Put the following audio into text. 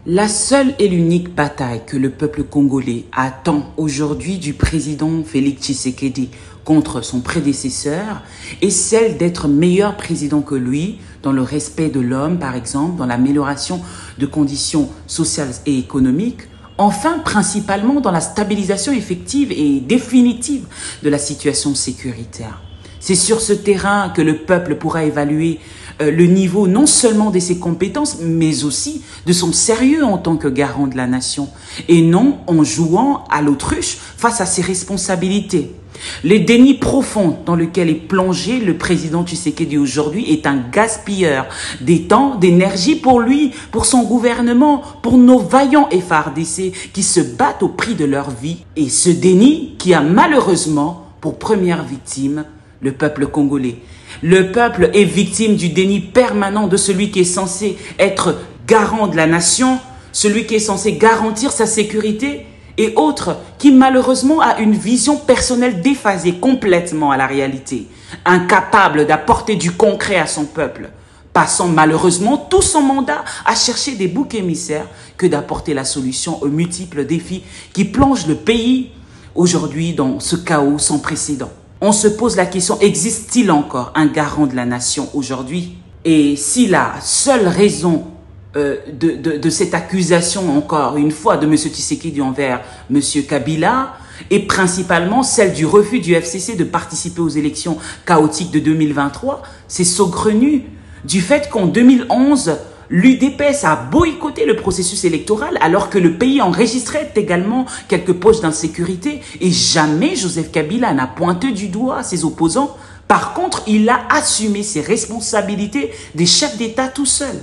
La seule et l'unique bataille que le peuple congolais attend aujourd'hui du président Félix Tshisekedi contre son prédécesseur est celle d'être meilleur président que lui dans le respect de l'homme, par exemple, dans l'amélioration de conditions sociales et économiques, enfin principalement dans la stabilisation effective et définitive de la situation sécuritaire. C'est sur ce terrain que le peuple pourra évaluer le niveau non seulement de ses compétences, mais aussi de son sérieux en tant que garant de la nation, et non en jouant à l'autruche face à ses responsabilités. Le déni profond dans lequel est plongé le président Tshisekedi aujourd'hui est un gaspilleur des temps, d'énergie pour lui, pour son gouvernement, pour nos vaillants FARDC qui se battent au prix de leur vie. Et ce déni qui a malheureusement pour première victime le peuple congolais. Le peuple est victime du déni permanent de celui qui est censé être garant de la nation, celui qui est censé garantir sa sécurité et autres qui malheureusement a une vision personnelle déphasée complètement à la réalité, incapable d'apporter du concret à son peuple, passant malheureusement tout son mandat à chercher des boucs émissaires que d'apporter la solution aux multiples défis qui plongent le pays aujourd'hui dans ce chaos sans précédent. On se pose la question, existe-t-il encore un garant de la nation aujourd'hui? Et si la seule raison de cette accusation, encore une fois, de M. Tshisekedi envers M. Kabila est principalement celle du refus du FCC de participer aux élections chaotiques de 2023, c'est saugrenu du fait qu'en 2011, l'UDPS a boycotté le processus électoral alors que le pays enregistrait également quelques poches d'insécurité et jamais Joseph Kabila n'a pointé du doigt ses opposants. Par contre, il a assumé ses responsabilités des chefs d'État tout seul.